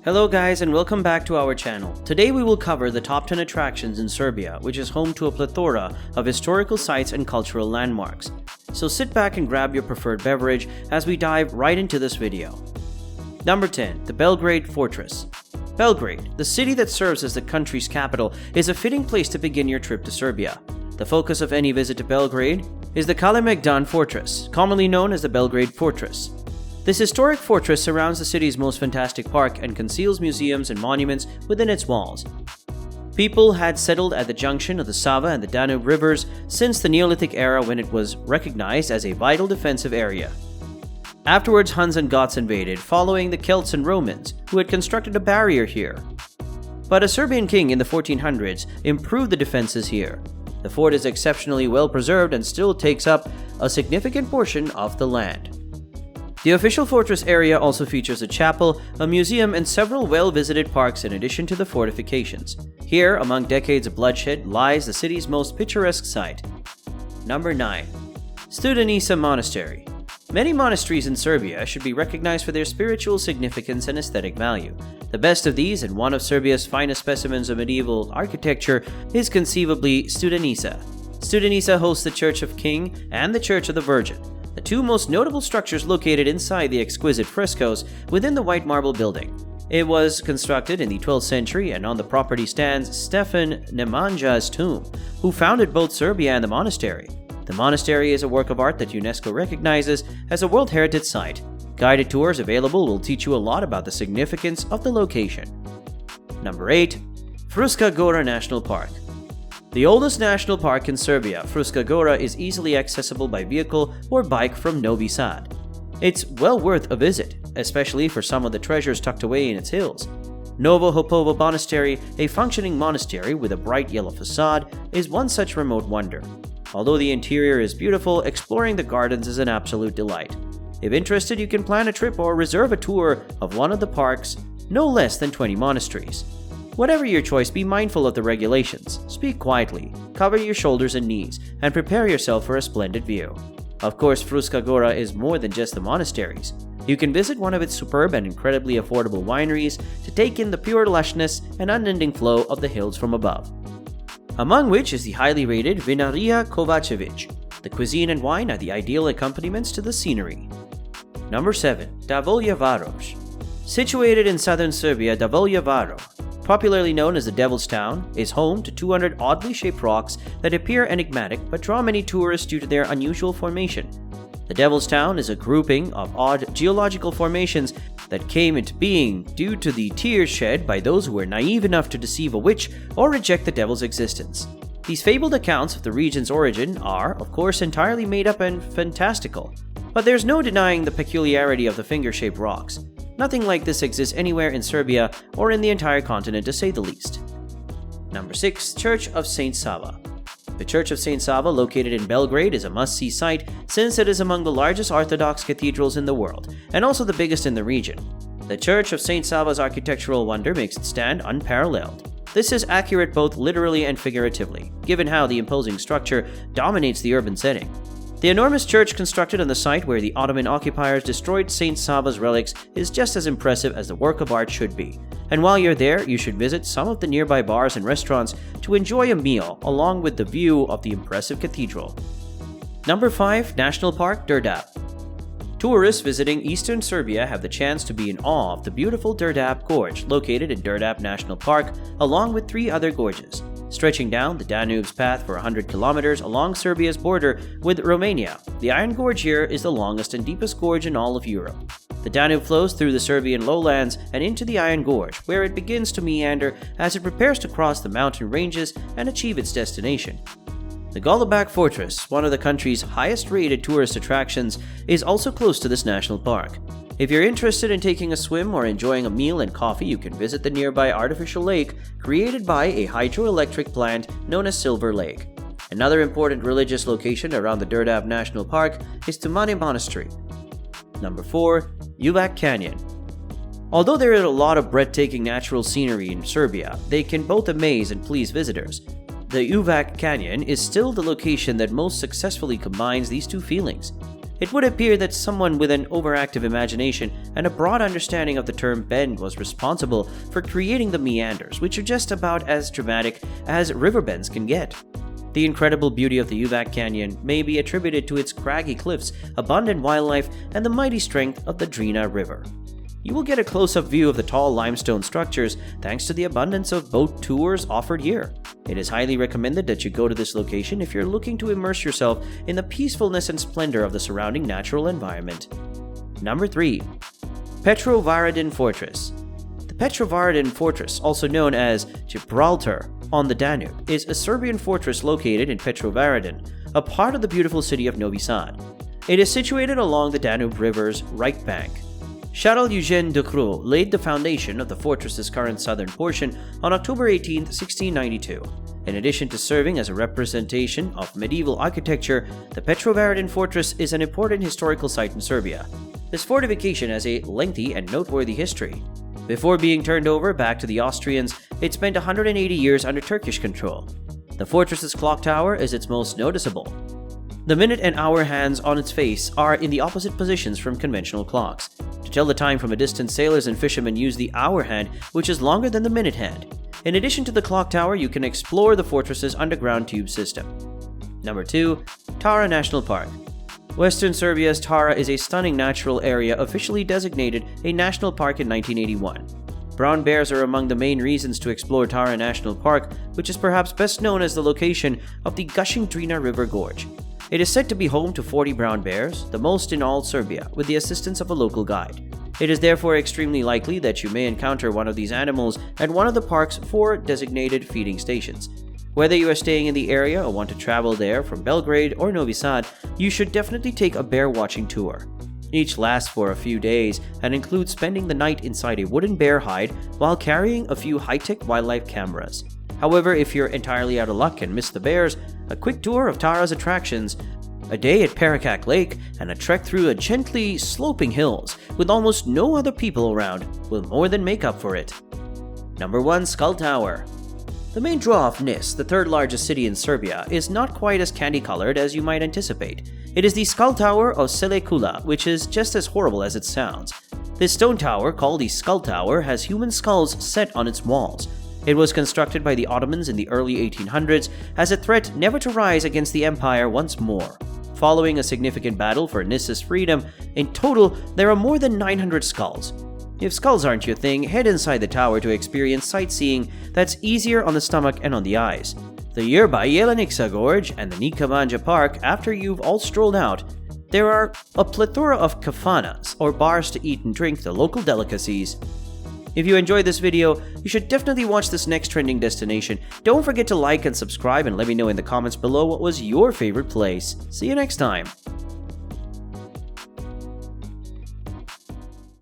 Hello guys and welcome back to our channel. Today we will cover the top 10 attractions in Serbia, which is home to a plethora of historical sites and cultural landmarks. So sit back and grab your preferred beverage as we dive right into this video. Number 10. The Belgrade Fortress. Belgrade, the city that serves as the country's capital, is a fitting place to begin your trip to Serbia. The focus of any visit to Belgrade is the Kalemegdan Fortress, commonly known as the Belgrade Fortress. This historic fortress surrounds the city's most fantastic park and conceals museums and monuments within its walls. People had settled at the junction of the Sava and the Danube rivers since the Neolithic era, when it was recognized as a vital defensive area. Afterwards, Huns and Goths invaded, following the Celts and Romans, who had constructed a barrier here. But a Serbian king in the 1400s improved the defenses here. The fort is exceptionally well preserved and still takes up a significant portion of the land. The official fortress area also features a chapel, a museum, and several well-visited parks in addition to the fortifications. Here, among decades of bloodshed, lies the city's most picturesque site. Number 9. Studenica Monastery. Many monasteries in Serbia should be recognized for their spiritual significance and aesthetic value. The best of these, and one of Serbia's finest specimens of medieval architecture, is conceivably Studenica. Studenica hosts the Church of King and the Church of the Virgin, the two most notable structures located inside the exquisite frescoes within the white marble building. It was constructed in the 12th century, and on the property stands Stefan Nemanja's tomb, who founded both Serbia and the monastery. The monastery is a work of art that UNESCO recognizes as a World Heritage Site. Guided tours available will teach you a lot about the significance of the location. Number 8. Fruska Gora National Park. The oldest national park in Serbia, Fruska Gora, is easily accessible by vehicle or bike from Novi Sad. It's well worth a visit, especially for some of the treasures tucked away in its hills. Novo Hopovo Monastery, a functioning monastery with a bright yellow facade, is one such remote wonder. Although the interior is beautiful, exploring the gardens is an absolute delight. If interested, you can plan a trip or reserve a tour of one of the park's no less than 20 monasteries. Whatever your choice, be mindful of the regulations, speak quietly, cover your shoulders and knees, and prepare yourself for a splendid view. Of course, Fruska Gora is more than just the monasteries. You can visit one of its superb and incredibly affordable wineries to take in the pure lushness and unending flow of the hills from above. Among which is the highly rated Vinaria Kovacevic. The cuisine and wine are the ideal accompaniments to the scenery. Number 7. Davolja Varos. Situated in southern Serbia, Davolja Varos, popularly known as the Devil's Town, is home to 200 oddly shaped rocks that appear enigmatic but draw many tourists due to their unusual formation. The Devil's Town is a grouping of odd geological formations that came into being due to the tears shed by those who were naive enough to deceive a witch or reject the devil's existence. These fabled accounts of the region's origin are, of course, entirely made up and fantastical, but there's no denying the peculiarity of the finger-shaped rocks. Nothing like this exists anywhere in Serbia or in the entire continent, to say the least. Number 6. Church of St. Sava. The Church of St. Sava, located in Belgrade, is a must-see site since it is among the largest Orthodox cathedrals in the world, and also the biggest in the region. The Church of St. Sava's architectural wonder makes it stand unparalleled. This is accurate both literally and figuratively, given how the imposing structure dominates the urban setting. The enormous church constructed on the site where the Ottoman occupiers destroyed St. Sava's relics is just as impressive as the work of art should be. And while you're there, you should visit some of the nearby bars and restaurants to enjoy a meal along with the view of the impressive cathedral. Number 5. National Park Derdap. Tourists visiting eastern Serbia have the chance to be in awe of the beautiful Derdap Gorge, located in Derdap National Park, along with 3 other gorges. Stretching down the Danube's path for 100 kilometers along Serbia's border with Romania, the Iron Gorge here is the longest and deepest gorge in all of Europe. The Danube flows through the Serbian lowlands and into the Iron Gorge, where it begins to meander as it prepares to cross the mountain ranges and achieve its destination. The Belgrade Fortress, one of the country's highest-rated tourist attractions, is also close to this national park. If you're interested in taking a swim or enjoying a meal and coffee, you can visit the nearby artificial lake created by a hydroelectric plant known as Silver Lake. Another important religious location around the Derdap National Park is Tumani Monastery. Number 4. Uvac Canyon. Although there is a lot of breathtaking natural scenery in Serbia, they can both amaze and please visitors. The Uvac Canyon is still the location that most successfully combines these two feelings. it would appear that someone with an overactive imagination and a broad understanding of the term bend was responsible for creating the meanders, which are just about as dramatic as river bends can get. The incredible beauty of the Uvac Canyon may be attributed to its craggy cliffs, abundant wildlife, and the mighty strength of the Drina River. You will get a close-up view of the tall limestone structures thanks to the abundance of boat tours offered here. It is highly recommended that you go to this location if you're looking to immerse yourself in the peacefulness and splendor of the surrounding natural environment. Number 3. Petrovaradin Fortress. The Petrovaradin Fortress, also known as Gibraltar on the Danube, is a Serbian fortress located in Petrovaradin, a part of the beautiful city of Novi Sad. It is situated along the Danube River's right bank. Charles Eugène de Croo laid the foundation of the fortress's current southern portion on October 18, 1692. In addition to serving as a representation of medieval architecture, the Petrovaradin Fortress is an important historical site in Serbia. This fortification has a lengthy and noteworthy history. Before being turned over back to the Austrians, it spent 180 years under Turkish control. The fortress's clock tower is its most noticeable. The minute and hour hands on its face are in the opposite positions from conventional clocks. To tell the time from a distance, sailors and fishermen use the hour hand, which is longer than the minute hand. In addition to the clock tower, you can explore the fortress's underground tube system. Number 2. Tara National Park. Western Serbia's Tara is a stunning natural area officially designated a national park in 1981. Brown bears are among the main reasons to explore Tara National Park, which is perhaps best known as the location of the gushing Drina River Gorge. It is said to be home to 40 brown bears, the most in all Serbia, with the assistance of a local guide. It is therefore extremely likely that you may encounter one of these animals at one of the park's 4 designated feeding stations. Whether you are staying in the area or want to travel there from Belgrade or Novi Sad, you should definitely take a bear watching tour. Each lasts for a few days and includes spending the night inside a wooden bear hide while carrying a few high-tech wildlife cameras. However, if you're entirely out of luck and miss the bears, a quick tour of Tara's attractions, a day at Perakak Lake, and a trek through the gently sloping hills with almost no other people around will more than make up for it. Number 1. Skull Tower. The main draw of Nis, the third largest city in Serbia, is not quite as candy-colored as you might anticipate. It is the Skull Tower of Selekula, which is just as horrible as it sounds. This stone tower, called the Skull Tower, has human skulls set on its walls. It was constructed by the Ottomans in the early 1800s as a threat never to rise against the empire once more. Following a significant battle for Nis's freedom, in total there are more than 900 skulls. If skulls aren't your thing, head inside the tower to experience sightseeing that's easier on the stomach and on the eyes. The nearby Jelenica Gorge and the Nika Manja Park, after you've all strolled out, there are a plethora of kafanas, or bars to eat and drink the local delicacies. If you enjoyed this video, you should definitely watch this next trending destination. Don't forget to like and subscribe and let me know in the comments below what was your favorite place. See you next time!